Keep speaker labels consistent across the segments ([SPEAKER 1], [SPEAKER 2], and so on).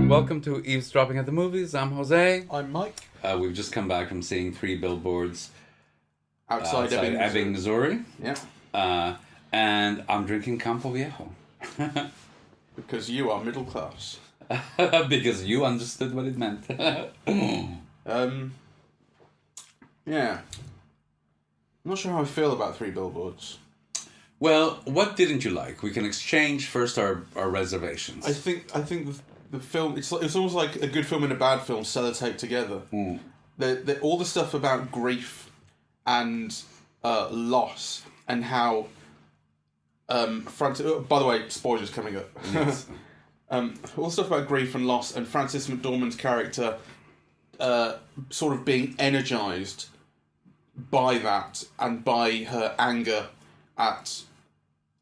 [SPEAKER 1] Welcome to Eavesdropping at the Movies. I'm Jose.
[SPEAKER 2] I'm Mike.
[SPEAKER 1] We've just come back from seeing 3 Billboards
[SPEAKER 2] Outside
[SPEAKER 1] Ebbing, Missouri.
[SPEAKER 2] Yeah.
[SPEAKER 1] And I'm drinking Campo Viejo.
[SPEAKER 2] Because you are middle class.
[SPEAKER 1] Because you understood what it meant.
[SPEAKER 2] Yeah. I'm not sure how I feel about 3 Billboards.
[SPEAKER 1] Well, what didn't you like? We can exchange first our reservations.
[SPEAKER 2] I think the film, it's almost like a good film and a bad film sellotaped together. All the stuff about grief and loss and how by the way, spoilers coming up.
[SPEAKER 1] Yes.
[SPEAKER 2] All the stuff about grief and loss and Frances McDormand's character sort of being energized by that and by her anger at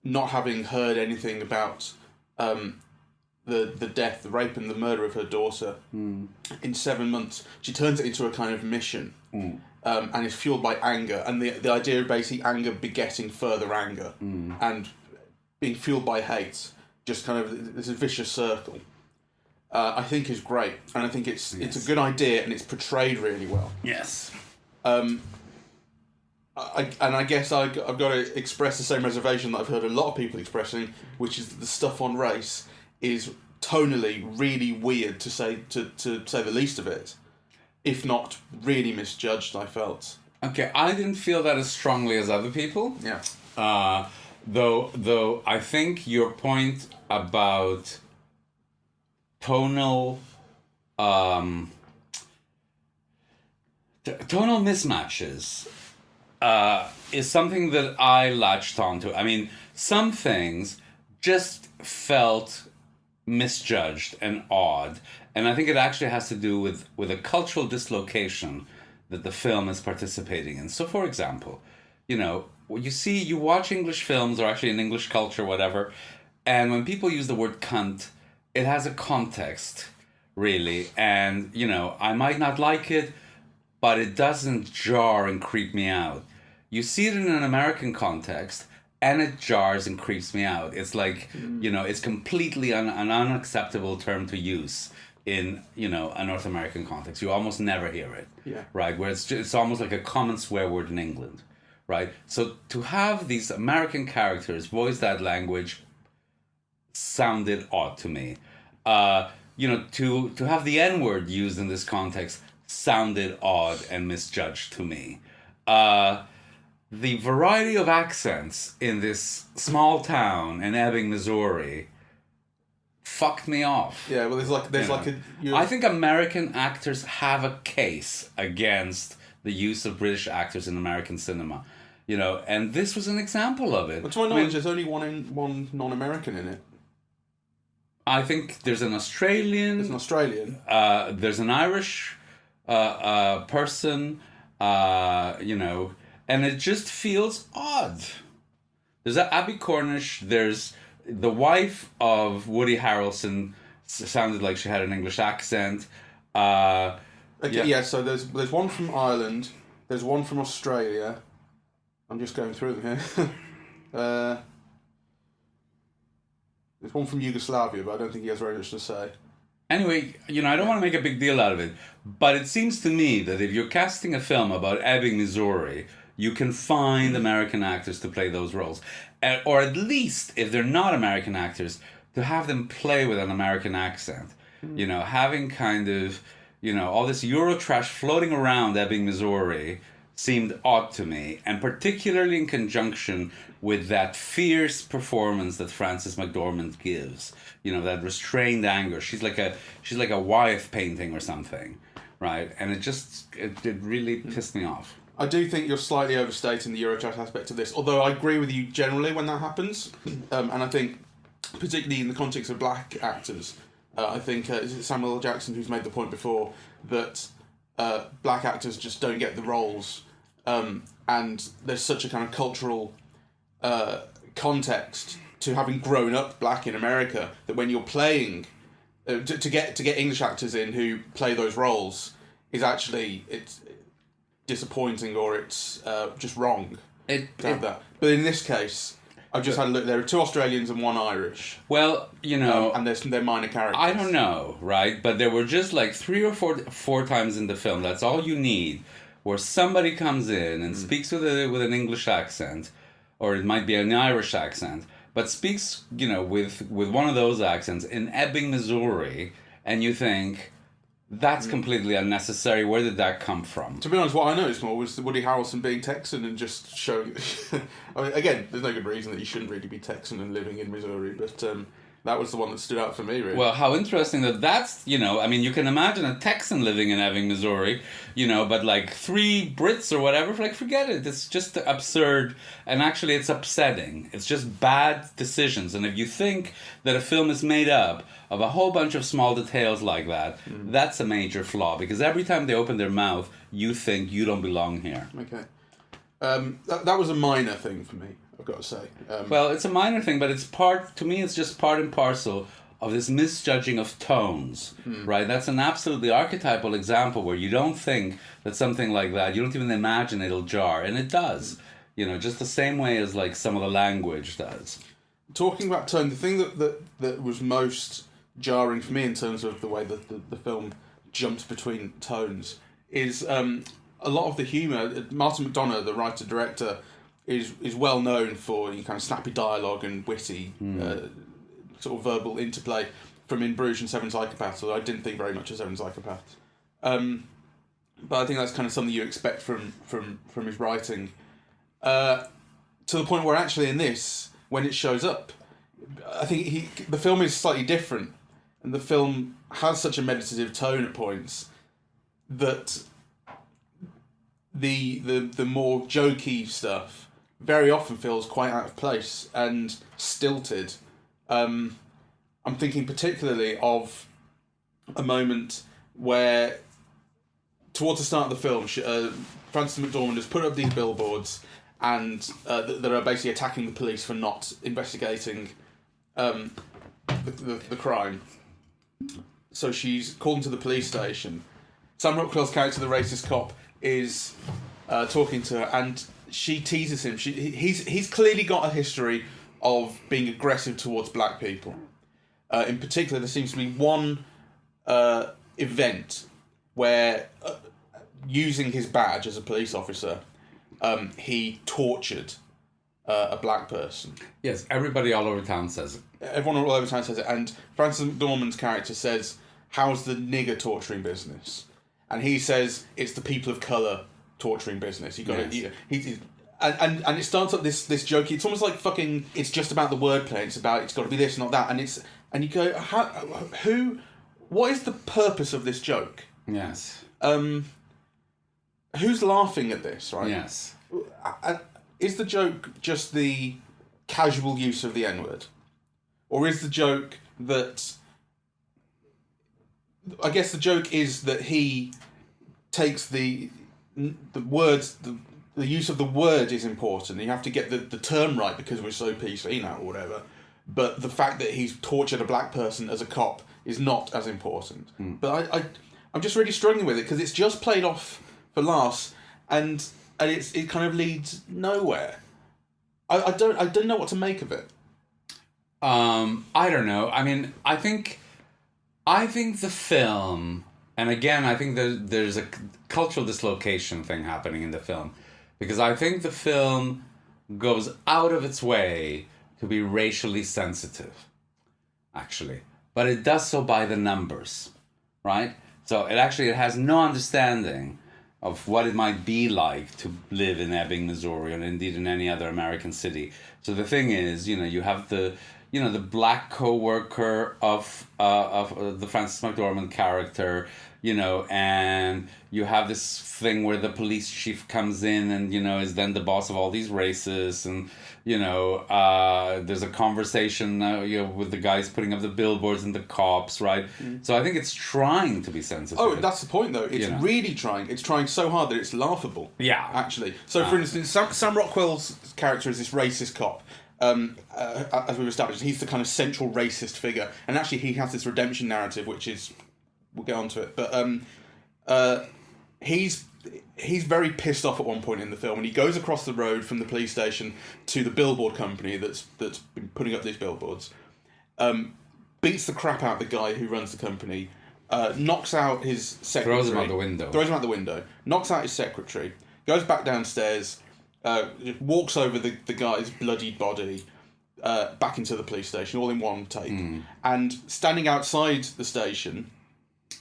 [SPEAKER 2] not having heard anything about the death, the rape and the murder of her daughter in 7 months. She turns it into a kind of mission and is fueled by anger, and the idea of basically anger begetting further anger and being fueled by hate, just kind of this vicious circle, I think is great, and I think it's a good idea and it's portrayed really well.
[SPEAKER 1] Yes.
[SPEAKER 2] I guess I've got to express the same reservation that I've heard a lot of people expressing, which is that the stuff on race is tonally really weird, to say the least of it, if not really misjudged, I felt.
[SPEAKER 1] Okay, I didn't feel that as strongly as other people.
[SPEAKER 2] Yeah.
[SPEAKER 1] Though I think your point about tonal mismatches is something that I latched onto. I mean, some things just felt misjudged and odd, and I think it actually has to do with a cultural dislocation that the film is participating in. So, for example, you watch English films, or actually in English culture, whatever, and when people use the word cunt, it has a context, really, and, I might not like it, but it doesn't jar and creep me out. You see it in an American context, and it jars and creeps me out. It's like, it's completely an unacceptable term to use in, a North American context. You almost never hear it.
[SPEAKER 2] Yeah.
[SPEAKER 1] Right? Where it's almost like a common swear word in England. Right? So to have these American characters voice that language sounded odd to me. To have the N-word used in this context sounded odd and misjudged to me. The variety of accents in this small town in Ebbing, Missouri, fucked me off.
[SPEAKER 2] Yeah, well,
[SPEAKER 1] I think American actors have a case against the use of British actors in American cinema, and this was an example of it.
[SPEAKER 2] Well, to my knowledge, there's only one non-American in it.
[SPEAKER 1] I think there's an Australian.
[SPEAKER 2] There's an Australian.
[SPEAKER 1] There's an Irish person. And it just feels odd. There's Abby Cornish. There's the wife of Woody Harrelson. Sounded like she had an English accent.
[SPEAKER 2] So there's one from Ireland. There's one from Australia. I'm just going through them here. There's one from Yugoslavia, but I don't think he has very much to say.
[SPEAKER 1] Anyway, I don't want to make a big deal out of it, but it seems to me that if you're casting a film about Ebbing, Missouri, you can find American actors to play those roles. Or at least, if they're not American actors, to have them play with an American accent. Having kind of, all this Eurotrash floating around Ebbing, Missouri seemed odd to me, and particularly in conjunction with that fierce performance that Frances McDormand gives. That restrained anger. She's like a Wyeth painting or something, right? And it really pissed me off.
[SPEAKER 2] I do think you're slightly overstating the Eurotrash aspect of this, although I agree with you generally when that happens. And I think, particularly in the context of black actors, I think is it Samuel L. Jackson who's made the point before that black actors just don't get the roles, and there's such a kind of cultural context to having grown up black in America that when you're playing to get English actors in who play those roles is actually it's disappointing, or it's just wrong. to have that. But in this case, I've just had a look. There are 2 Australians and 1 Irish.
[SPEAKER 1] Well,
[SPEAKER 2] and they're minor characters.
[SPEAKER 1] I don't know, right? But there were just like 3 or 4 times in the film. That's all you need, where somebody comes in and speaks with an English accent, or it might be an Irish accent, but speaks, with one of those accents in Ebbing, Missouri, and you think, that's completely unnecessary. Where did that come from?
[SPEAKER 2] To be honest, what I noticed more was Woody Harrelson being Texan and just showing... I mean, again, there's no good reason that you shouldn't really be Texan and living in Missouri, but that was the one that stood out for me, really.
[SPEAKER 1] Well, how interesting that's, I mean, you can imagine a Texan living in Ebbing, Missouri, but like 3 Brits or whatever, like, forget it. It's just absurd, and actually it's upsetting. It's just bad decisions, and if you think that a film is made up of a whole bunch of small details like that, that's a major flaw, because every time they open their mouth, you think you don't belong here.
[SPEAKER 2] Okay. That was a minor thing for me, I've got to say.
[SPEAKER 1] Well, it's a minor thing, but to me, it's just part and parcel of this misjudging of tones, right? That's an absolutely archetypal example where you don't think that something like that, you don't even imagine it'll jar, and it does. Just the same way as like some of the language does. Talking
[SPEAKER 2] about tone, the thing that was most jarring for me in terms of the way that the film jumps between tones is a lot of the humour. Martin McDormand, the writer-director, is well known for kind of snappy dialogue and witty sort of verbal interplay from In Bruges and Seven Psychopaths, although I didn't think very much of Seven Psychopaths. But I think that's kind of something you expect from his writing. To the point where actually in this, when it shows up, I think the film is slightly different, and the film has such a meditative tone at points that the more jokey stuff very often feels quite out of place and stilted. I'm thinking particularly of a moment where, towards the start of the film, Frances McDormand has put up these billboards and that are basically attacking the police for not investigating the crime. So she's called into the police station. Sam Rockwell's character, the racist cop, is talking to her, and she teases him. He's clearly got a history of being aggressive towards black people. In particular, there seems to be one event where, using his badge as a police officer, he tortured a black person.
[SPEAKER 1] Yes, everybody all over town says it.
[SPEAKER 2] Everyone all over town says it, and Frances McDormand's character says, "How's the nigger torturing business?" And he says, "It's the people of colour torturing business." You got it. And it starts up this joke. It's almost like fucking. It's just about the wordplay. It's got to be this, not that. And you go, what is the purpose of this joke?
[SPEAKER 1] Yes.
[SPEAKER 2] Who's laughing at this? Right.
[SPEAKER 1] Yes.
[SPEAKER 2] Is the joke just the casual use of the N-word, or is the joke that? I guess the joke is that he takes the words, the use of the word is important. You have to get the term right because we're so PC now or whatever. But the fact that he's tortured a black person as a cop is not as important. But I'm just really struggling with it because it's just played off for laughs, and it kind of leads nowhere. I don't know what to make of it.
[SPEAKER 1] I don't know. I mean, I think the film, and again, I think there's a cultural dislocation thing happening in the film, because I think the film goes out of its way to be racially sensitive, actually. But it does so by the numbers, right? So it has no understanding of what it might be like to live in Ebbing, Missouri, and indeed in any other American city. So the thing is, you have the black co-worker of the Frances McDormand character, and you have this thing where the police chief comes in and, is then the boss of all these races, and, there's a conversation with the guys putting up the billboards and the cops, right? So I think it's trying to be sensitive.
[SPEAKER 2] Oh, that's the point, though. It's really trying. It's trying so hard that it's laughable.
[SPEAKER 1] Yeah.
[SPEAKER 2] Actually. So, for instance, Sam Rockwell's character is this racist cop. As we've established, he's the kind of central racist figure, and actually he has this redemption narrative, which is, we'll get onto it, but he's he's very pissed off at one point in the film, and he goes across the road from the police station to the billboard company that's been putting up these billboards. Beats the crap out of the guy who runs the company. Knocks out his secretary.
[SPEAKER 1] Throws him out the window.
[SPEAKER 2] Knocks out his secretary. Goes back downstairs. Walks over the guy's bloodied body. Back into the police station, all in one take. And standing outside the station,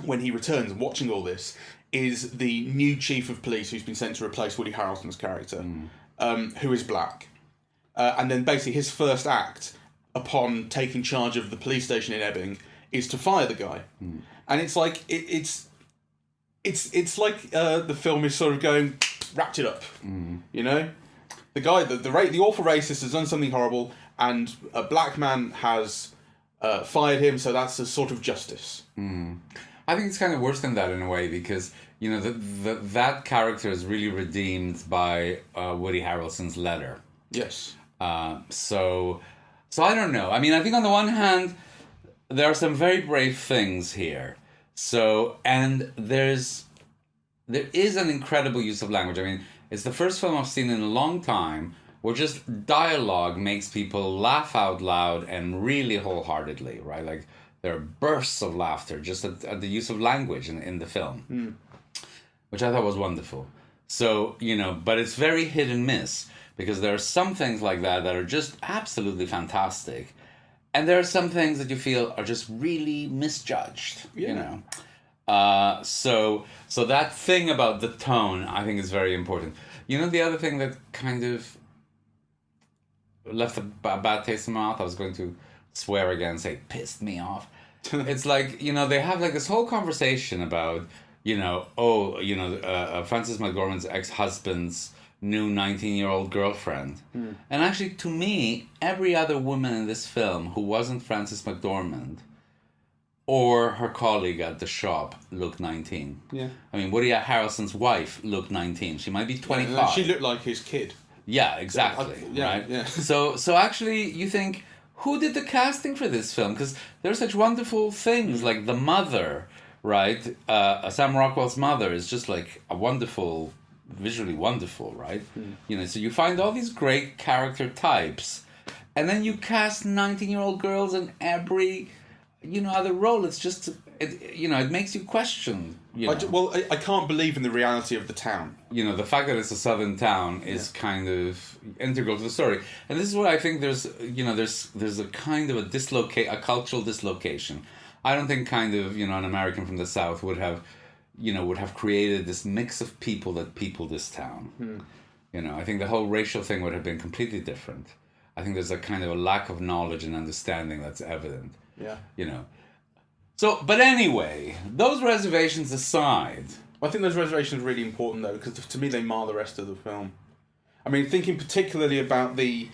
[SPEAKER 2] when he returns and watching all this, is the new chief of police who's been sent to replace Woody Harrelson's character, who is black. And then basically his first act upon taking charge of the police station in Ebbing is to fire the guy. And it's like it's like the film is sort of going, wrapped it up. You know, the guy, the awful racist has done something horrible, and a black man has fired him, so that's a sort of justice.
[SPEAKER 1] I think it's kind of worse than that in a way, because you know that character is really redeemed by Woody Harrelson's letter.
[SPEAKER 2] Yes.
[SPEAKER 1] So I don't know. I mean, I think on the one hand, there are some very brave things here. So, and there is an incredible use of language. I mean, it's the first film I've seen in a long time where just dialogue makes people laugh out loud and really wholeheartedly, right? Like, there are bursts of laughter just at the use of language in the film, which I thought was wonderful. So, you know, but it's very hit and miss, because there are some things like that are just absolutely fantastic. And there are some things that you feel are just really misjudged, you know. So that thing about the tone, I think, is very important. You know, the other thing that kind of left a bad taste in my mouth, I was going to swear again and say, pissed me off. It's like, you know, they have like this whole conversation about, you know, Frances McDormand's ex-husband's new 19-year-old girlfriend. And actually, to me, every other woman in this film who wasn't Frances McDormand or her colleague at the shop looked 19.
[SPEAKER 2] Yeah.
[SPEAKER 1] I mean, Woody Harrelson's wife looked 19. She might be 25.
[SPEAKER 2] Yeah, she looked like his kid.
[SPEAKER 1] Yeah, exactly. Right? Yeah. So actually, you think, who did the casting for this film? Because there's such wonderful things, like the mother, right? Sam Rockwell's mother is just like a wonderful, visually wonderful, right? You know, so you find all these great character types, and then you cast 19-year-old girls in every, you know, other role. It's just, it makes you question. You know.
[SPEAKER 2] I can't believe in the reality of the town.
[SPEAKER 1] You know, the fact that it's a southern town is kind of integral to the story. And this is where I think there's a kind of a cultural dislocation. I don't think kind of, you know, an American from the South would have created this mix of people that people this town. You know, I think the whole racial thing would have been completely different. I think there's a kind of a lack of knowledge and understanding that's evident.
[SPEAKER 2] Yeah.
[SPEAKER 1] You know. So, but anyway, those reservations aside,
[SPEAKER 2] I think those reservations are really important, though, because to me they mar the rest of the film. I mean, thinking particularly about the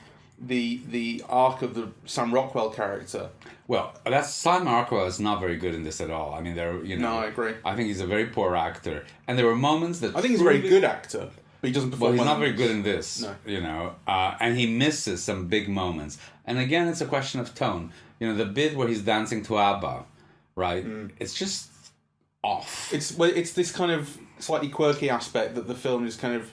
[SPEAKER 2] arc of the Sam Rockwell character.
[SPEAKER 1] Well, Sam Rockwell is not very good in this at all. I mean, No,
[SPEAKER 2] I agree.
[SPEAKER 1] I think he's a very poor actor, and there were moments that
[SPEAKER 2] I think he's a very good actor, but he doesn't perform.
[SPEAKER 1] Well, he's not very good in this.
[SPEAKER 2] No.
[SPEAKER 1] You know, and he misses some big moments. And again, it's a question of tone. You know, the bit where he's dancing to ABBA, right? It's just off.
[SPEAKER 2] It's this kind of slightly quirky aspect that the film is kind of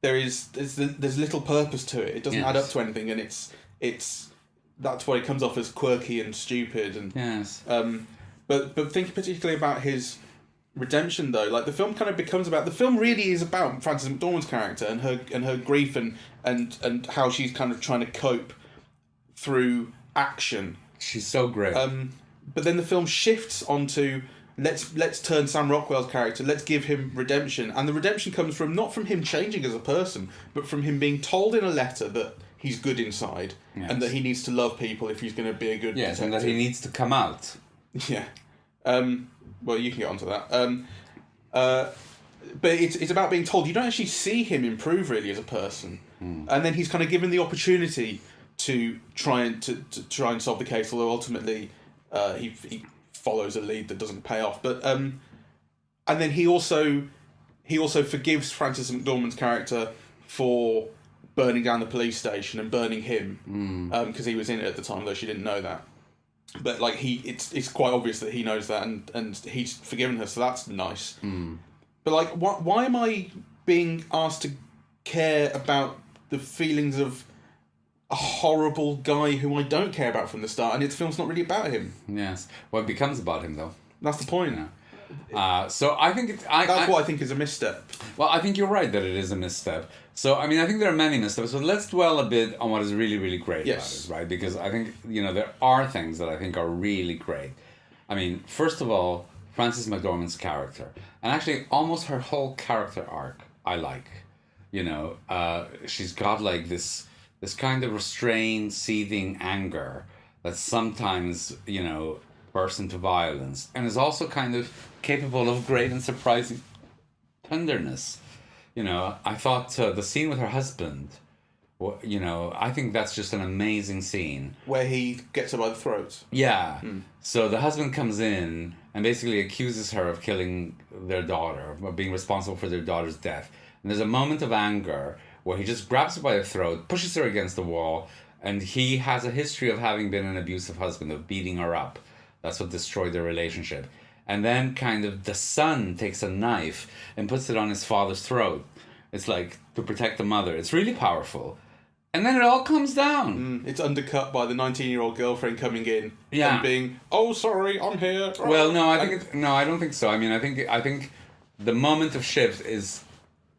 [SPEAKER 2] there's little purpose to it. It doesn't add up to anything, and it's that's why it comes off as quirky and stupid. And
[SPEAKER 1] yes.
[SPEAKER 2] But thinking particularly about his redemption, though, like the film kind of becomes about, the film really is about Frances McDormand's character and her grief and how she's kind of trying to cope through action.
[SPEAKER 1] She's so great.
[SPEAKER 2] But then the film shifts onto let's turn Sam Rockwell's character, let's give him redemption, and the redemption comes from not from him changing as a person, but from him being told in a letter that he's good inside and that he needs to love people if he's going to be a good detective.
[SPEAKER 1] And that he needs to come out.
[SPEAKER 2] Yeah. Well, you can get onto that. But it's about being told. You don't actually see him improve really as a person, and then he's kind of given the opportunity to try and solve the case. Although ultimately, he follows a lead that doesn't pay off. But and then he also forgives Frances McDormand's character for burning down the police station and burning him because he was in it at the time, though she didn't know that. But like it's quite obvious that he knows that, and he's forgiven her, so that's nice. But like, why am I being asked to care about the feelings of a horrible guy who I don't care about from the start, and the film's not really about him?
[SPEAKER 1] Yes. Well, it becomes about him, though.
[SPEAKER 2] That's the point.
[SPEAKER 1] So I think
[SPEAKER 2] that's what I think is a misstep.
[SPEAKER 1] Well, I think you're right that it is a misstep. So, I mean, I think there are many missteps. So let's dwell a bit on what is really, really great about it, right? Because I think, there are things that I think are really great. I mean, first of all, Frances McDormand's character. And actually, almost her whole character arc, I like. She's got like this kind of restrained, seething anger that sometimes, bursts into violence, and is also kind of capable of great and surprising tenderness. I thought the scene with her husband, I think that's just an amazing scene.
[SPEAKER 2] Where he gets her by the throat.
[SPEAKER 1] Yeah. So the husband comes in and basically accuses her of killing their daughter, of being responsible for their daughter's death. And there's a moment of anger where he just grabs her by the throat, pushes her against the wall, and he has a history of having been an abusive husband, of beating her up. That's what destroyed their relationship. And then kind of the son takes a knife and puts it on his father's throat. It's like to protect the mother. It's really powerful. And then it all comes down.
[SPEAKER 2] It's undercut by the 19-year-old girlfriend coming in
[SPEAKER 1] and
[SPEAKER 2] being, "Oh, sorry, I'm here."
[SPEAKER 1] Well, no, I don't think so. I mean, I think the moment of shift is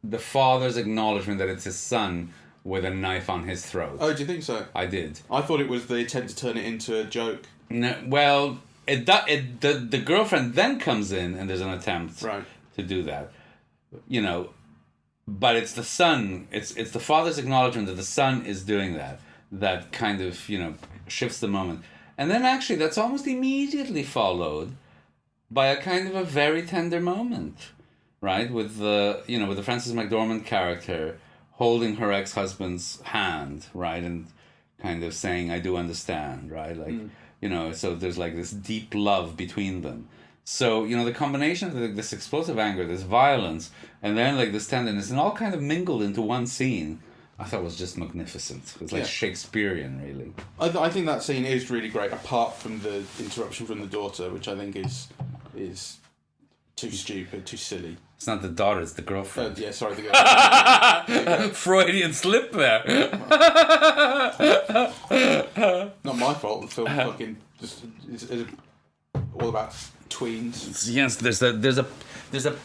[SPEAKER 1] the father's acknowledgement that it's his son with a knife on his throat.
[SPEAKER 2] Oh, do you think so?
[SPEAKER 1] I did.
[SPEAKER 2] I thought it was the attempt to turn it into a joke.
[SPEAKER 1] No, well, the girlfriend then comes in and there's an attempt to do that. But it's the son, it's the father's acknowledgement that the son is doing that kind of, shifts the moment. And then actually that's almost immediately followed by a kind of a very tender moment, right? With the Frances McDormand character holding her ex-husband's hand, right? And kind of saying, "I do understand," right? Like, so there's like this deep love between them. So, the combination of this explosive anger, this violence, and then like this tenderness, and all kind of mingled into one scene, I thought was just magnificent. It was like Shakespearean, really.
[SPEAKER 2] I think that scene is really great, apart from the interruption from the daughter, which I think is too stupid, too silly.
[SPEAKER 1] It's not the daughter, it's the girlfriend.
[SPEAKER 2] Sorry, the girlfriend.
[SPEAKER 1] Freudian slip there.
[SPEAKER 2] Not my fault. The film fucking just is all about tweens.
[SPEAKER 1] Yes, there's a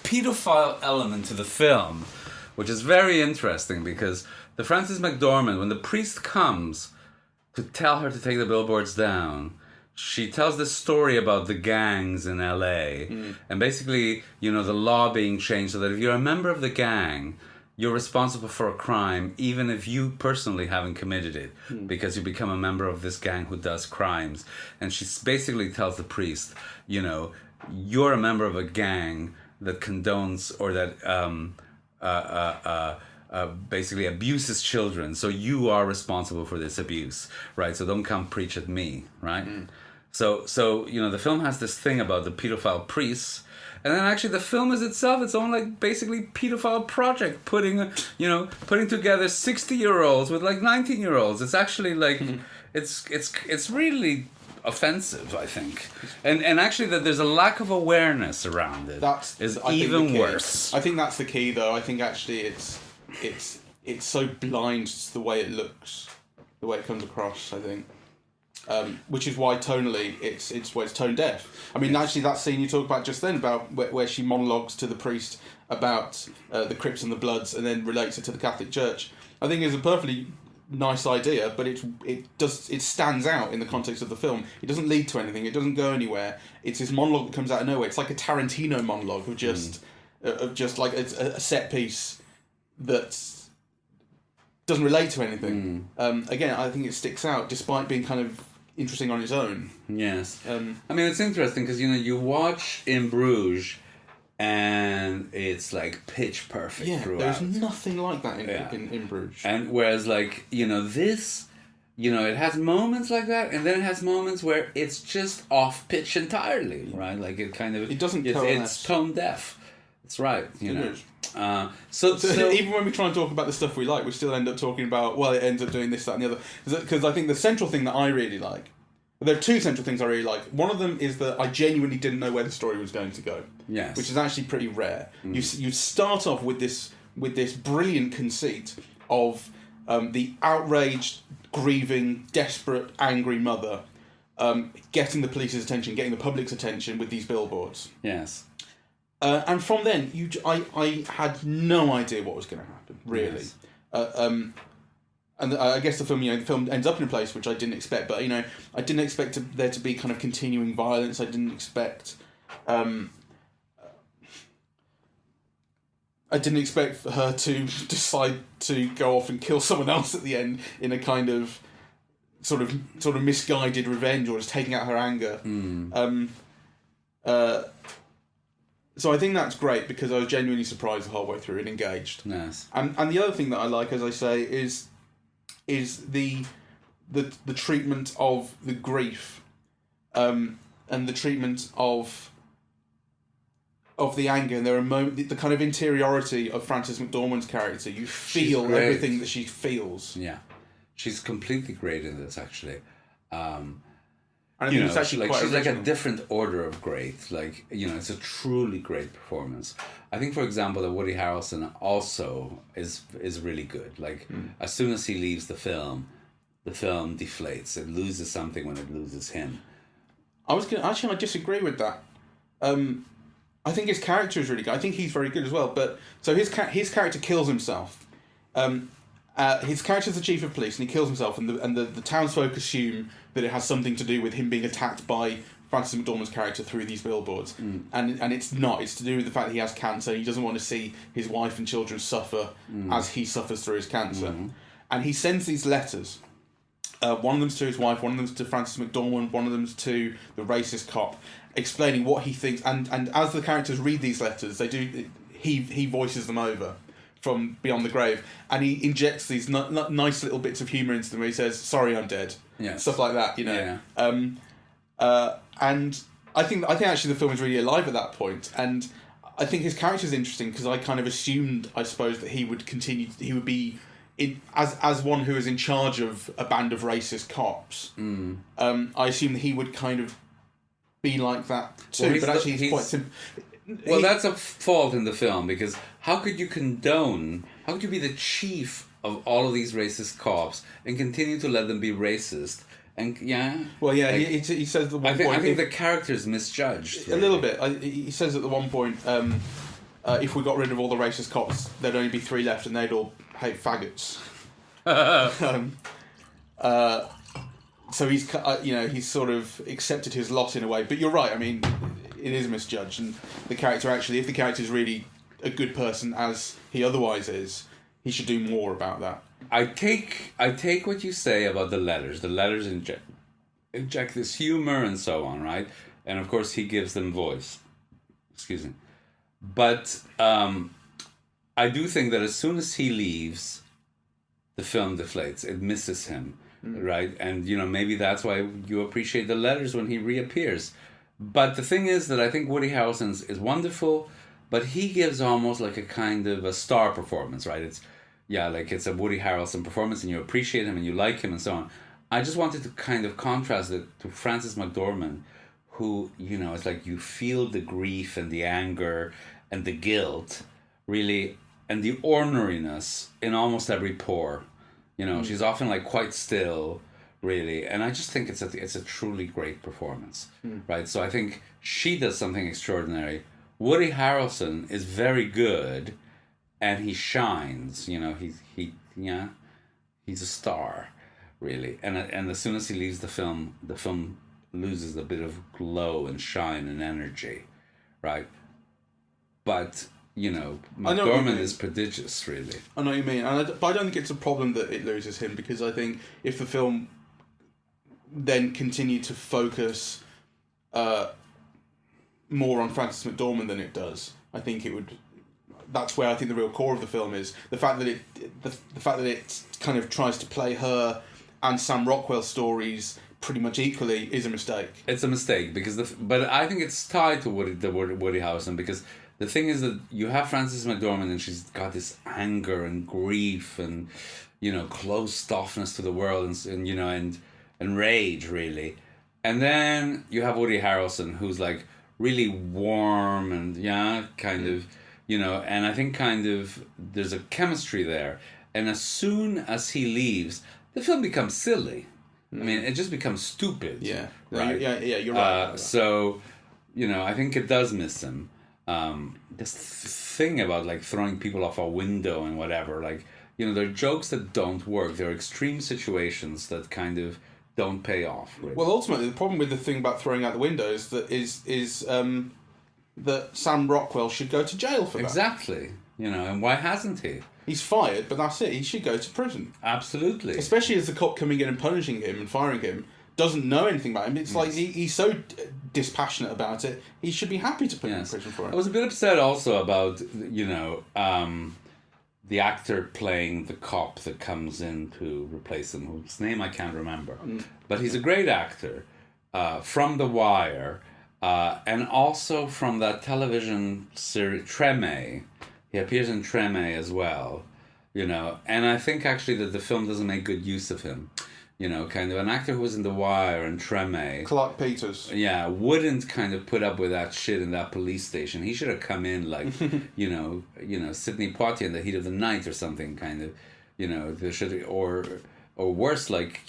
[SPEAKER 1] pedophile element to the film, which is very interesting because the Frances McDormand, when the priest comes to tell her to take the billboards down, she tells this story about the gangs in LA, and basically, the law being changed so that if you're a member of the gang, you're responsible for a crime, even if you personally haven't committed it, because you become a member of this gang who does crimes. And she basically tells the priest, you're a member of a gang that condones or that basically abuses children, so you are responsible for this abuse, right? So don't come preach at me, right? So the film has this thing about the pedophile priests, and then actually the film is itself its own like basically pedophile project, putting together 60-year-olds with like 19-year-olds. It's actually like it's really offensive, I think, and actually that there's a lack of awareness around it. Is even worse.
[SPEAKER 2] I think that's the key, though. I think actually it's so blind to the way it looks, the way it comes across, I think. Which is why tonally it's tone deaf. I mean, actually, that scene you talked about just then, about where she monologues to the priest about the Crips and the Bloods, and then relates it to the Catholic Church, I think is a perfectly nice idea, but it stands out in the context of the film. It doesn't lead to anything. It doesn't go anywhere. It's this monologue that comes out of nowhere. It's like a Tarantino monologue of just like a set piece that doesn't relate to anything. Again, I think it sticks out despite being kind of interesting on its own.
[SPEAKER 1] Yes. I mean, it's interesting because you watch In Bruges and it's like pitch perfect throughout.
[SPEAKER 2] There's nothing like that in Bruges.
[SPEAKER 1] And whereas like, this, it has moments like that, and then it has moments where it's just off pitch entirely, right? Like it kind of...
[SPEAKER 2] It doesn't
[SPEAKER 1] it's tone deaf. That's right, So
[SPEAKER 2] even when we try and talk about the stuff we like, we still end up talking about, well, it ends up doing this, that, and the other. Because I think the central thing that I really like There are two central things I really like. One of them is that I genuinely didn't know where the story was going to go.
[SPEAKER 1] Yes.
[SPEAKER 2] Which is actually pretty rare. You start off with this brilliant conceit of the outraged, grieving, desperate, angry mother getting the police's attention, getting the public's attention with these billboards.
[SPEAKER 1] Yes.
[SPEAKER 2] And from then, I had no idea what was going to happen, really. Yes. And I guess the film ends up in a place which I didn't expect. But I didn't expect there to be kind of continuing violence. I didn't expect. I didn't expect for her to decide to go off and kill someone else at the end in a kind of sort of misguided revenge, or just taking out her anger. So I think that's great, because I was genuinely surprised the whole way through and engaged.
[SPEAKER 1] Yes.
[SPEAKER 2] And the other thing that I like, as I say, is the treatment of the grief, and the treatment of the anger. And there are moments, the kind of interiority of Frances McDormand's character. You feel everything that she feels.
[SPEAKER 1] Yeah, she's completely great in this, actually.
[SPEAKER 2] And I think it's actually quite
[SPEAKER 1] she's
[SPEAKER 2] original.
[SPEAKER 1] like a different order of great. It's a truly great performance. I think, for example, that Woody Harrelson also is really good. As soon as he leaves the film deflates. It loses something when it loses him.
[SPEAKER 2] I disagree with that. I think his character is really good. I think he's very good as well. But so his character kills himself. His character's the chief of police, and he kills himself, and the townsfolk assume that it has something to do with him being attacked by Frances McDormand's character through these billboards. And it's not. It's to do with the fact that he has cancer. He doesn't want to see his wife and children suffer as he suffers through his cancer. And he sends these letters. One of them's to his wife, one of them's to Frances McDormand, one of them's to the racist cop, explaining what he thinks. And as the characters read these letters, he voices them over from beyond the grave, and he injects these nice little bits of humour into them where he says, "Sorry, I'm dead."
[SPEAKER 1] Yes.
[SPEAKER 2] Stuff like that,
[SPEAKER 1] Yeah.
[SPEAKER 2] And I think actually the film is really alive at that point, and I think his character is interesting because I kind of assumed, I suppose, that he would be as one who is in charge of a band of racist cops. I assumed that he would kind of be like that too, but actually he's quite simple.
[SPEAKER 1] Well, that's a fault in the film, because how could you be the chief of all of these racist cops and continue to let them be racist? And
[SPEAKER 2] he says at the one point...
[SPEAKER 1] I think the character is misjudged.
[SPEAKER 2] Really. A little bit. He says at the one point, if we got rid of all the racist cops, there'd only be 3 left and they'd all hate faggots. So he's sort of accepted his lot in a way. But you're right, I mean, it is misjudged, and the character actually, if the character is really a good person as he otherwise is, he should do more about that.
[SPEAKER 1] I take what you say about the letters. The letters inject this humor and so on, right? And of course he gives them voice. Excuse me. But I do think that as soon as he leaves, the film deflates. It misses him, right? And maybe that's why you appreciate the letters when he reappears. But the thing is that I think Woody Harrelson is wonderful, but he gives almost like a kind of a star performance, right? It's a Woody Harrelson performance, and you appreciate him and you like him and so on. I just wanted to kind of contrast it to Frances McDormand, who, it's like you feel the grief and the anger and the guilt, really, and the orneriness in almost every pore. She's often like quite still, really, and I just think it's a truly great performance, right? So I think she does something extraordinary. Woody Harrelson is very good, and he shines. He's a star, really. And as soon as he leaves the film loses a bit of glow and shine and energy, right? But McDormand is prodigious, really.
[SPEAKER 2] I know what you mean, but I don't think it's a problem that it loses him, because I think if the film then continued to focus more on Frances McDormand than it does, I think it would. That's where I think the real core of the film is. The fact that it kind of tries to play her and Sam Rockwell stories pretty much equally is a mistake.
[SPEAKER 1] It's a mistake but I think it's tied to Woody Harrelson, because the thing is that you have Frances McDormand and she's got this anger and grief and closed offness to the world and rage, really. And then you have Woody Harrelson, who's like really warm and kind of, and I think kind of there's a chemistry there. And as soon as he leaves, the film becomes silly. I mean, it just becomes stupid.
[SPEAKER 2] Yeah.
[SPEAKER 1] Right.
[SPEAKER 2] Yeah. You're right.
[SPEAKER 1] So, I think it does miss him. This thing about like throwing people off a window and whatever, like, there are jokes that don't work. There are extreme situations that kind of don't pay off. Really.
[SPEAKER 2] Well, ultimately, the problem with the thing about throwing out the window is that Sam Rockwell should go to jail for that.
[SPEAKER 1] Exactly. And why hasn't he?
[SPEAKER 2] He's fired, but that's it. He should go to prison.
[SPEAKER 1] Absolutely.
[SPEAKER 2] Especially as the cop coming in and punishing him and firing him doesn't know anything about him. It's like he's so dispassionate about it. He should be happy to put him in prison for it.
[SPEAKER 1] I was a bit upset also about, the actor playing the cop that comes in to replace him, whose name I can't remember. But he's a great actor from The Wire and also from that television series Treme. He appears in Treme as well, and I think actually that the film doesn't make good use of him. Kind of an actor who was in The Wire and Treme.
[SPEAKER 2] Clark Peters.
[SPEAKER 1] Yeah, wouldn't kind of put up with that shit in that police station. He should have come in like, Sidney Poitier in the heat of the night or something, kind of, there should, or worse, like,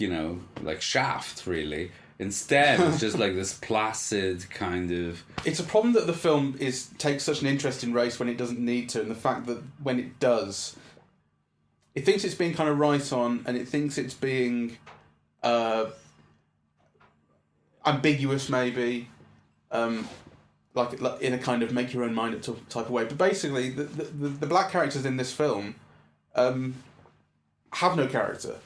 [SPEAKER 1] like Shaft, really. Instead, it's just like this placid kind of...
[SPEAKER 2] It's a problem that the film takes such an interest in race when it doesn't need to, and the fact that when it does, it thinks it's being kind of right on, and it thinks it's being ambiguous maybe, like in a kind of make your own mind up type of way. But basically, the black characters in this film have no character.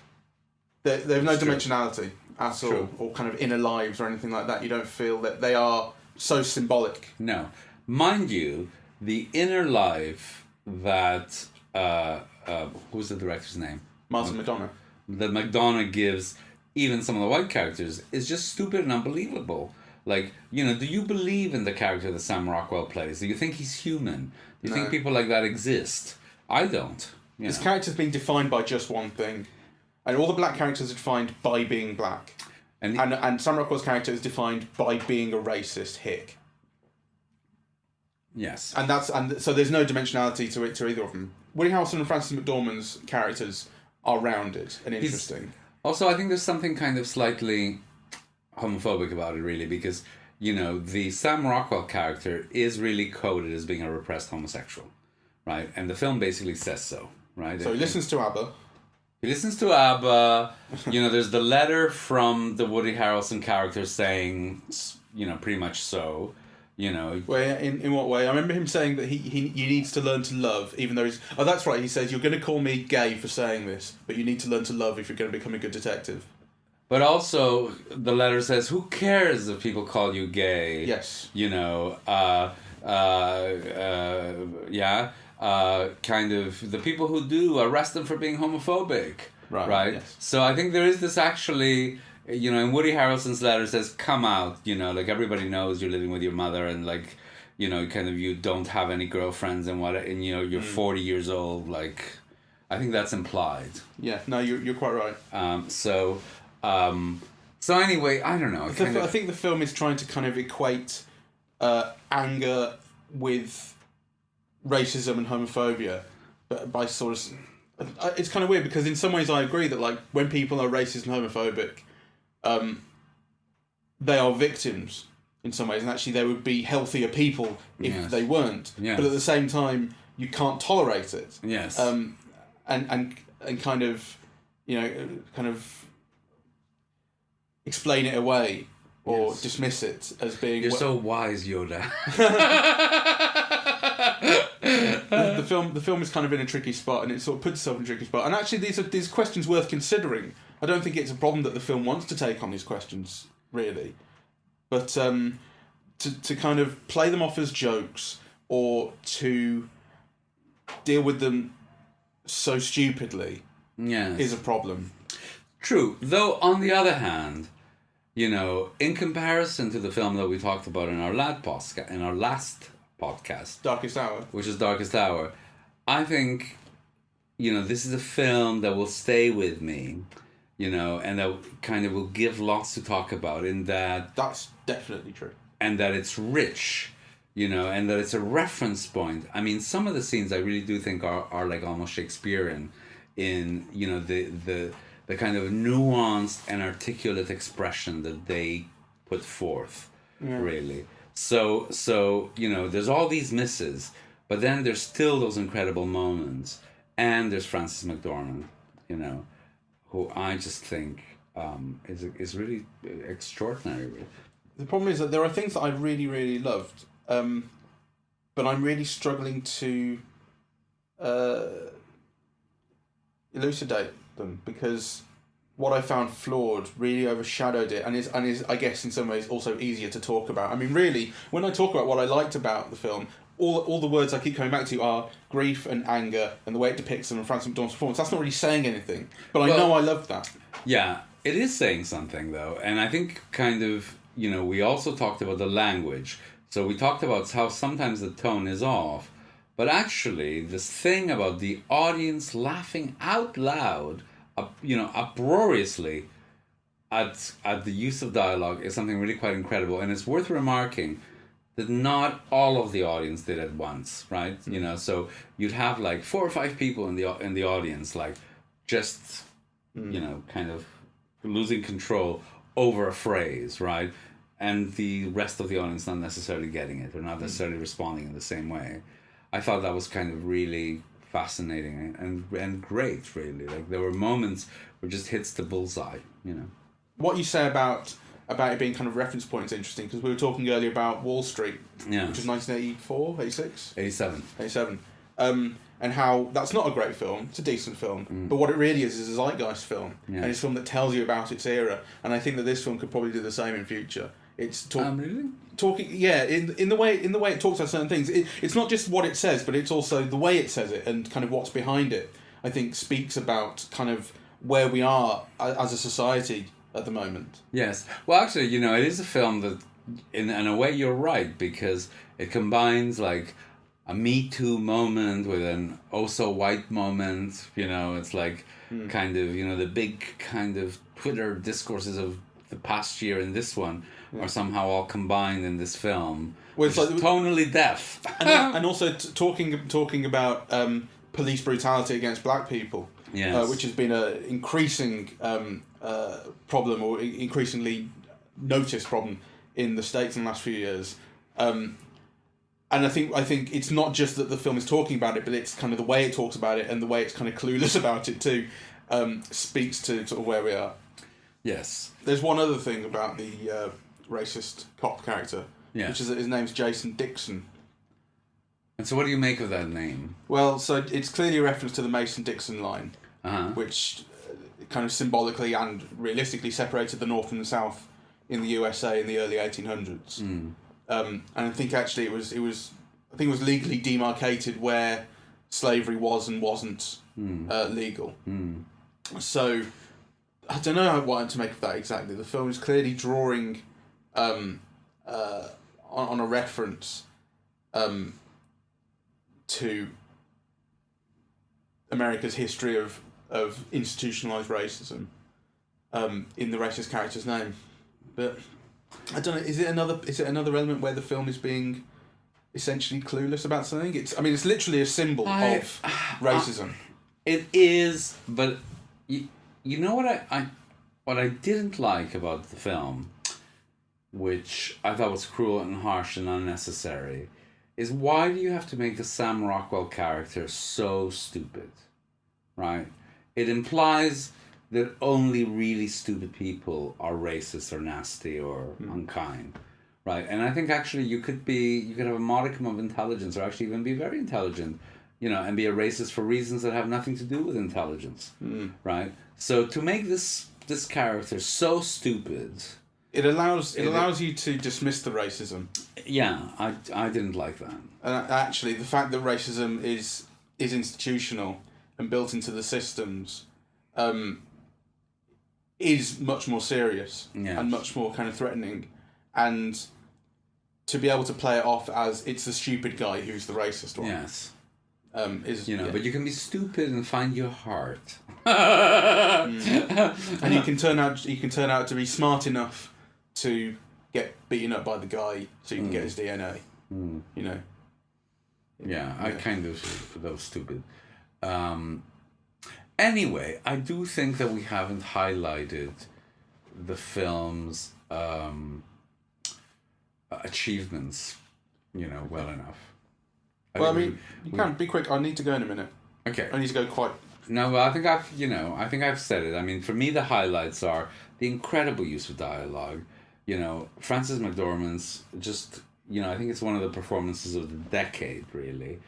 [SPEAKER 2] They have no dimensionality at all, or kind of inner lives or anything like that. You don't feel that they are so symbolic.
[SPEAKER 1] No. Mind you, the inner life that... who's the director's name?
[SPEAKER 2] Martin McDonagh.
[SPEAKER 1] That McDonagh gives even some of the white characters is just stupid and unbelievable. Like, do you believe in the character that Sam Rockwell plays? Do you think he's human? Do you think people like that exist? I don't.
[SPEAKER 2] His character's being defined by just one thing. And all the black characters are defined by being black. And Sam Rockwell's character is defined by being a racist hick.
[SPEAKER 1] Yes.
[SPEAKER 2] And so there's no dimensionality to either of them. Woody Harrelson and Frances McDormand's characters are rounded and interesting.
[SPEAKER 1] Also, I think there's something kind of slightly homophobic about it, really, because, the Sam Rockwell character is really coded as being a repressed homosexual, right? And the film basically says so, right?
[SPEAKER 2] So he listens to ABBA.
[SPEAKER 1] He listens to ABBA. There's the letter from the Woody Harrelson character saying, pretty much so.
[SPEAKER 2] Well, in what way? I remember him saying that he needs to learn to love, even though he's... Oh, that's right. He says, you're going to call me gay for saying this, but you need to learn to love if you're going to become a good detective.
[SPEAKER 1] But also, the letter says, who cares if people call you gay?
[SPEAKER 2] Yes.
[SPEAKER 1] Kind of, the people who do, arrest them for being homophobic. Right?
[SPEAKER 2] Yes.
[SPEAKER 1] So I think there is this actually... and Woody Harrelson's letter says, come out, like everybody knows you're living with your mother and like, kind of you don't have any girlfriends and you're 40 years old. Like, I think that's implied.
[SPEAKER 2] Yeah, no, you're quite right.
[SPEAKER 1] So anyway, I don't know.
[SPEAKER 2] I think the film is trying to kind of equate anger with racism and homophobia, but by sort of... It's kind of weird because in some ways I agree that like when people are racist and homophobic, they are victims in some ways, and actually they would be healthier people if they weren't.
[SPEAKER 1] Yes.
[SPEAKER 2] But at the same time, you can't tolerate it.
[SPEAKER 1] Yes.
[SPEAKER 2] And kind of, kind of explain it away or dismiss it as being...
[SPEAKER 1] You're so wise, Yoda.
[SPEAKER 2] The film is kind of in a tricky spot, and it sort of puts itself in a tricky spot. And actually, these questions worth considering. I don't think it's a problem that the film wants to take on these questions, really. But to kind of play them off as jokes or to deal with them so stupidly is a problem.
[SPEAKER 1] True. Though, on the other hand, in comparison to the film that we talked about in our last podcast,
[SPEAKER 2] Darkest Hour,
[SPEAKER 1] which is Darkest Hour, I think, this is a film that will stay with me, and that kind of will give lots to talk about in that,
[SPEAKER 2] That's definitely true.
[SPEAKER 1] and that it's rich, and that it's a reference point. I mean, some of the scenes I really do think are like almost Shakespearean in, the kind of nuanced and articulate expression that they put forth, really. So, there's all these misses, but then there's still those incredible moments. And there's Frances McDormand, who I just think is really extraordinary.
[SPEAKER 2] The problem is that there are things that I really, really loved, but I'm really struggling to elucidate them, because what I found flawed really overshadowed it, and is I guess in some ways also easier to talk about. I mean, really, when I talk about what I liked about the film, all the words I keep coming back to are grief and anger and the way it depicts them and Frances McDormand's performance. That's not really saying anything, but I know I loved that.
[SPEAKER 1] Yeah, it is saying something, though. And I think kind of, we also talked about the language. So we talked about how sometimes the tone is off, but actually this thing about the audience laughing out loud, uproariously at the use of dialogue is something really quite incredible. And it's worth remarking that not all of the audience did at once, right? So you'd have like 4 or 5 people in the audience, like just kind of losing control over a phrase, right? And the rest of the audience not necessarily getting it or not necessarily responding in the same way. I thought that was kind of really fascinating and great, really. Like there were moments where it just hits the bullseye,
[SPEAKER 2] What you say about it being kind of reference point is interesting, because we were talking earlier about Wall Street, which was 1984, 86? 87. And how that's not a great film, it's a decent film, but what it really is a zeitgeist film, and it's a film that tells you about its era, and I think that this film could probably do the same in future. It's
[SPEAKER 1] really?
[SPEAKER 2] talking, in the way it talks about certain things. It's not just what it says, but it's also the way it says it and kind of what's behind it. I think speaks about kind of where we are as a society at the moment.
[SPEAKER 1] Yes. Well, actually, it is a film that, in a way, you're right, because it combines like a Me Too moment with an also white moment. It's like kind of, the big kind of Twitter discourses of the past year and this one are somehow all combined in this film. Well, it's like tonally deaf.
[SPEAKER 2] and also talking about police brutality against black people.
[SPEAKER 1] Yes.
[SPEAKER 2] Which has been an increasing problem, or increasingly noticed problem in the States in the last few years. And I think it's not just that the film is talking about it, but it's kind of the way it talks about it and the way it's kind of clueless about it too, speaks to sort of where we are.
[SPEAKER 1] Yes.
[SPEAKER 2] There's one other thing about the racist cop character, which is that his name's Jason Dixon.
[SPEAKER 1] And so what do you make of that name?
[SPEAKER 2] Well, so it's clearly a reference to the Mason-Dixon line, which kind of symbolically and realistically separated the North and the South in the USA in the early 1800s. And I think actually it was legally demarcated where slavery was and wasn't legal. So I don't know what to make of that exactly. The film is clearly drawing on a reference to America's history of institutionalized racism in the racist character's name. But I don't know. Is it another element where the film is being essentially clueless about something? It's literally a symbol of racism.
[SPEAKER 1] It is, but you know what I didn't like about the film, which I thought was cruel and harsh and unnecessary, is why do you have to make the Sam Rockwell character so stupid, right? It implies that only really stupid people are racist or nasty or unkind, right? And I think actually you could have a modicum of intelligence, or actually even be very intelligent, and be a racist for reasons that have nothing to do with intelligence, right? So to make this character so stupid,
[SPEAKER 2] it allows you to dismiss the racism.
[SPEAKER 1] Yeah, I didn't like that.
[SPEAKER 2] Actually, the fact that racism is institutional and built into the systems is much more serious and much more kind of threatening. And to be able to play it off as it's the stupid guy who's the racist one.
[SPEAKER 1] Yes.
[SPEAKER 2] But
[SPEAKER 1] you can be stupid and find your heart.
[SPEAKER 2] And you can turn out to be smart enough to get beaten up by the guy so you can get his DNA. You know.
[SPEAKER 1] Yeah, I kind of thought that was stupid. Anyway, I do think that we haven't highlighted the film's achievements, well enough.
[SPEAKER 2] Well, I mean, you can be quick. I need to go in a minute.
[SPEAKER 1] Okay.
[SPEAKER 2] I need to go quite.
[SPEAKER 1] No, well, I think I've said it. I mean, for me, the highlights are the incredible use of dialogue. Frances McDormand's just, I think it's one of the performances of the decade, really.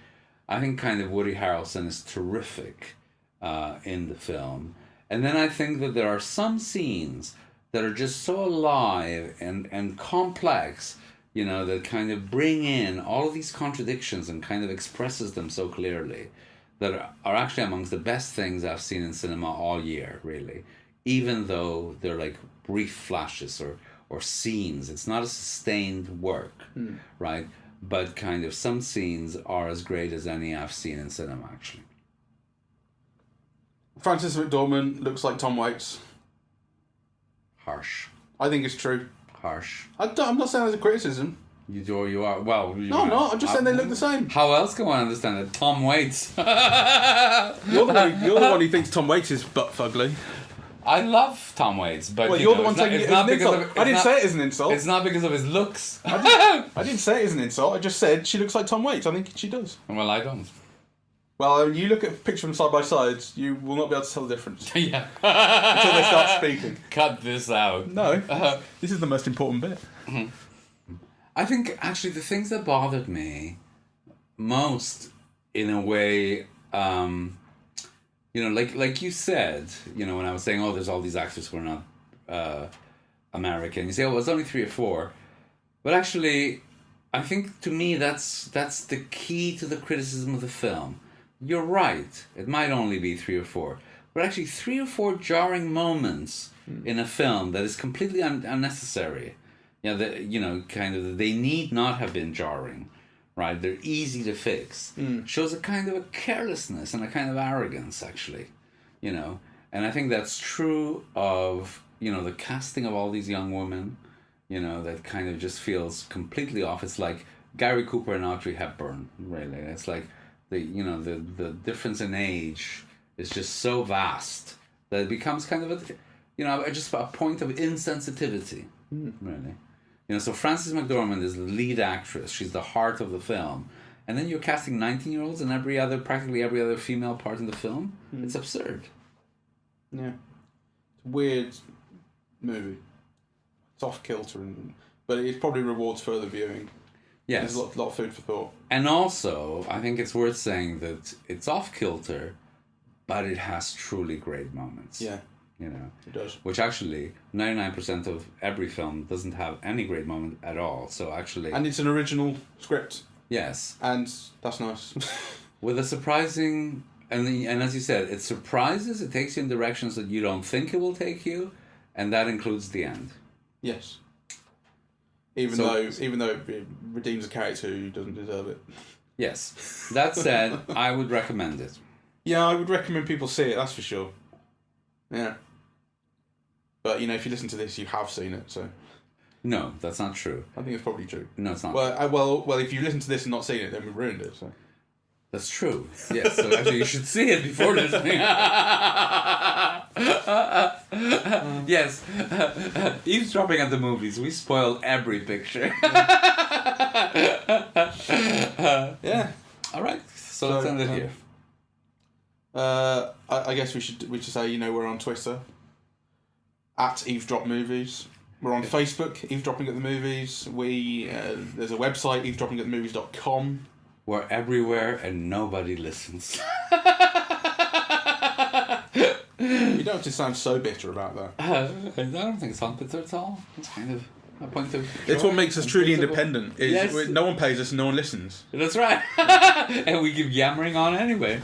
[SPEAKER 1] I think kind of Woody Harrelson is terrific in the film. And then I think that there are some scenes that are just so alive and complex, that kind of bring in all of these contradictions and kind of expresses them so clearly, that are actually amongst the best things I've seen in cinema all year, really. Even though they're like brief flashes or scenes. It's not a sustained work, right? But kind of some scenes are as great as any I've seen in cinema, actually.
[SPEAKER 2] Frances McDormand looks like Tom Waits.
[SPEAKER 1] Harsh.
[SPEAKER 2] I think it's true.
[SPEAKER 1] Harsh.
[SPEAKER 2] I'm not saying that's a criticism.
[SPEAKER 1] You are. Well,
[SPEAKER 2] no, I'm not. I'm just saying they look the same.
[SPEAKER 1] How else can one understand it? Tom Waits.
[SPEAKER 2] You're the one who thinks Tom Waits is butt fugly.
[SPEAKER 1] I love Tom Waits, but
[SPEAKER 2] you're the one saying it's an insult. I didn't say it as an insult.
[SPEAKER 1] It's not because of his looks.
[SPEAKER 2] I didn't say it as an insult. I just said she looks like Tom Waits. I think she does.
[SPEAKER 1] Well, I don't.
[SPEAKER 2] Well, you look at a picture of them side by side, you will not be able to tell the difference.
[SPEAKER 1] Yeah.
[SPEAKER 2] Until they start speaking.
[SPEAKER 1] Cut this out.
[SPEAKER 2] No. This is the most important bit.
[SPEAKER 1] Mm-hmm. I think, actually, the things that bothered me most, in a way, like you said, when I was saying, there's all these actors who are not American. You say, it's only 3 or 4. But actually, I think, to me, that's the key to the criticism of the film. You're right. It might only be 3 or 4. But actually, 3 or 4 jarring moments in a film that is completely unnecessary. They need not have been jarring, right? They're easy to fix. Shows a kind of a carelessness and a kind of arrogance, actually, And I think that's true of, the casting of all these young women, that kind of just feels completely off. It's like Gary Cooper and Audrey Hepburn, really. It's like the difference in age is just so vast that it becomes kind of just a point of insensitivity, really. So Frances McDormand is the lead actress. She's the heart of the film. And then you're casting 19-year-olds in practically every other female part in the film. It's absurd.
[SPEAKER 2] Yeah. It's a weird movie. It's off-kilter, but it probably rewards further viewing.
[SPEAKER 1] Yes.
[SPEAKER 2] There's a lot of food for thought. And
[SPEAKER 1] also, I think it's worth saying that it's off-kilter, but it has truly great moments.
[SPEAKER 2] Yeah. It does.
[SPEAKER 1] Which actually, 99% of every film doesn't have any great moment at all. So actually...
[SPEAKER 2] And it's an original script.
[SPEAKER 1] Yes.
[SPEAKER 2] And that's nice.
[SPEAKER 1] With a surprising... And as you said, it surprises, it takes you in directions that you don't think it will take you, and that includes the end.
[SPEAKER 2] Yes. Even though it redeems a character who doesn't deserve it.
[SPEAKER 1] Yes. That said, I would recommend it.
[SPEAKER 2] Yeah, I would recommend people see it, that's for sure. Yeah. But, if you listen to this, you have seen it, so...
[SPEAKER 1] No, that's not true.
[SPEAKER 2] I think it's probably true.
[SPEAKER 1] No, it's not.
[SPEAKER 2] Well, if you listen to this and not seen it, then we've ruined it, so...
[SPEAKER 1] That's true. Yes, so actually you should see it before listening. Yes. Eavesdropping at the movies, we spoil every picture.
[SPEAKER 2] Yeah.
[SPEAKER 1] All right, so let's end it here.
[SPEAKER 2] I guess we should say, we're on Twitter, at Eavesdrop Movies. We're on Facebook, Eavesdropping at the Movies. There's a website, eavesdroppingatthemovies.com.
[SPEAKER 1] We're everywhere and nobody listens.
[SPEAKER 2] You don't have to sound so bitter about that.
[SPEAKER 1] I don't think it's not bitter at all. It's kind of a point of...
[SPEAKER 2] It's what makes us truly independent.
[SPEAKER 1] Yes.
[SPEAKER 2] No one pays us and no one listens.
[SPEAKER 1] That's right. And we keep yammering on anyway.